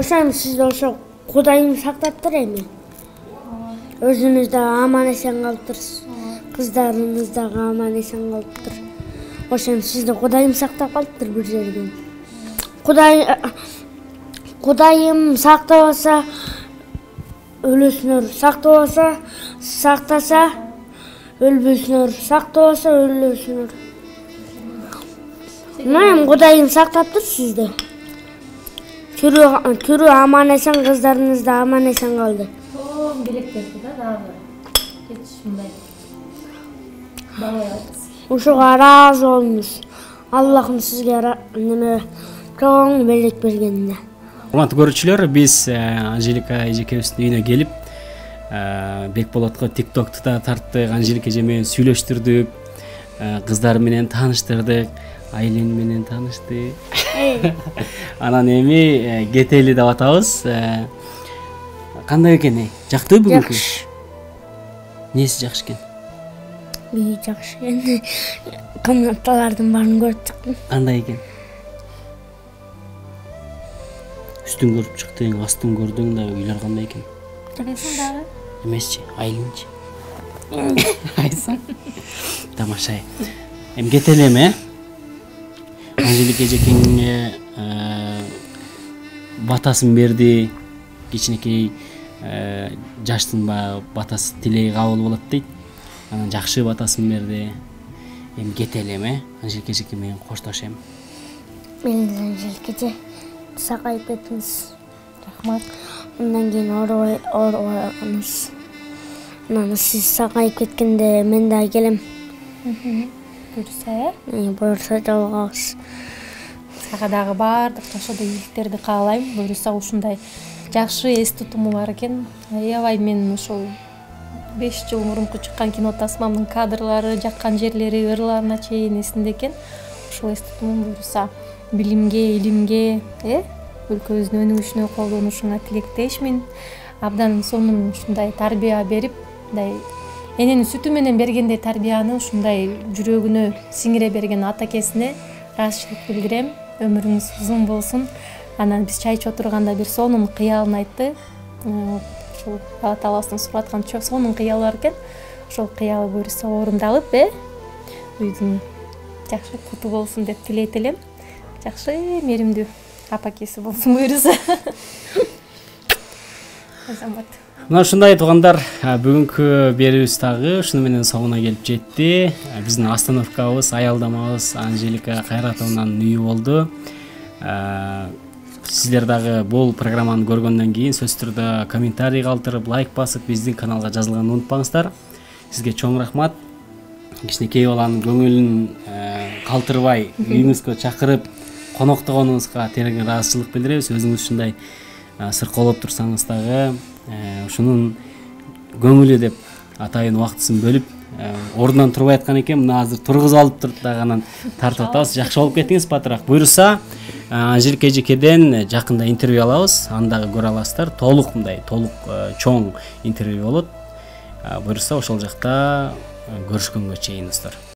Ошону сиз ошо Кудайым сактаптыр эми. Өзүңүз да аман эсен калыптырсыз. Кыздарыңыз дагы аман эсен калыптыр. Ошону сизди Кудайым сактап калыптыр бир жерден. Кудайым сактабаса өлөсүнөр, сактабаса сактаса өлбөсүнөр, сактабаса өлөсүнөр. Мен Кудайым сактаптыр сизди. Түрү аман эсен, кыздарыңыз да аман эсен калды. Белектерди да дагы. Кетишимдей. Балайбыз. Ушуга ыраазы болуңуз. Аллахым сизге неме чоң белек бергенине. Урматтуу көрүүчүлөр, биз Анжелика эжекебиздин үйүнө келип, Бекболотко TikTok'ты да тарттык, Анжелика эже менен сүйлөштүрдүк, кыздары менен тааныштырдык, Айлен менен тааныштык. Анан эми кетели деп атабыз. Кандай экен? Жактыбы бүгүнкү? Жакшы. Несі жакшы экен? Үй жакшы экен. Комнаталардын баарын көрүп чыктым. Кандай экен? Үстүн көрүп чыктың, астын көрдүң да, үйлөр кандай экен? Жакшы дагы. Эмесчи, Айленчи. Айсың. Тамаша. Эми кетели эми, Анжелика эжекеңе батасын берди. Кичинекей жаштын батасы тилеги кабыл болот дейт. Анан жакшы батасын берди. Эми кетели эми, Анжелика эжеке менен коштошем. Мен Анжелика эже сакайып кеттиңиз. Рахмат. Андан кийин оорубаңыз. Анан сиз сакайып кеткенде мен дагы келем. Буюрса, Буюрса жолугабыз. сага дагы баардык жашоодо ийгиликтерди каалайм. Буюрса ушундай жакшы эс тутуму бар экен. Аябай мен ошол 5 жыл мурунку чыккан кино тасмамдын кадрлары, жаккан жерлери, ырларына чейин эсимде экен. Ошол эс тутумум буюрса билимге, илимге, өлкөбүздүн өнүгүшүнө колдонушуңа тилектешмин. Абдан сонун ушундай тарбия берип, мындай эненин сүтү менен бергендей тарбияны ушундай жүрөгүнө сиңире берген атакесине ыраазычылык билдирем. Өмүрүңүз узун болсун. Анан биз чай ичип отурганда бир сонун кыялын айтты. Ушул Алла Таалабыздын сурап аткан сонун кыялы бар экен. Ошол кыялы буюрса орундалып, үйдүн жакшы куту болсун деп тилейт элем. Жакшы, меримдүү апакеси болсун буюрса. Азамат. Мына ушундай туугандар, бүгүнкү берүүбүз дагы ушуну менен соңуна келип жетти. Биздин остановкабыз, аялдамабыз Анжелика Кайратовнанын үйү болду. Сиздер дагы бул программаны көргөндөн кийин сөзсүз түрдө комментарий калтырып, лайк басып, биздин каналга жазылганды унутпаңыздар. Сизге чоң рахмат. Кичинекей баланын көңүлүн калтырбай, үйүңүзгө чакырып, коноктогонуңузга терең ыраазычылык билдиребиз. Өзүңүз ушундай сыркоолоп турсаңыз дагы, ушунун көңүлү деп атайын убактысын бөлүп, ордунан турбай аткан экен, мына азыр тургузуп алып туруп дагы анан тартып атабыз. Жакшы болуп кеттиңиз, батыраак. Буюрса, Анжелика эжекеден жакында интервью алабыз, аны дагы көрө аласыздар. Толук чоң интервью болот. Буюрса, ошол жакта көрүшкөнгө чейин достор.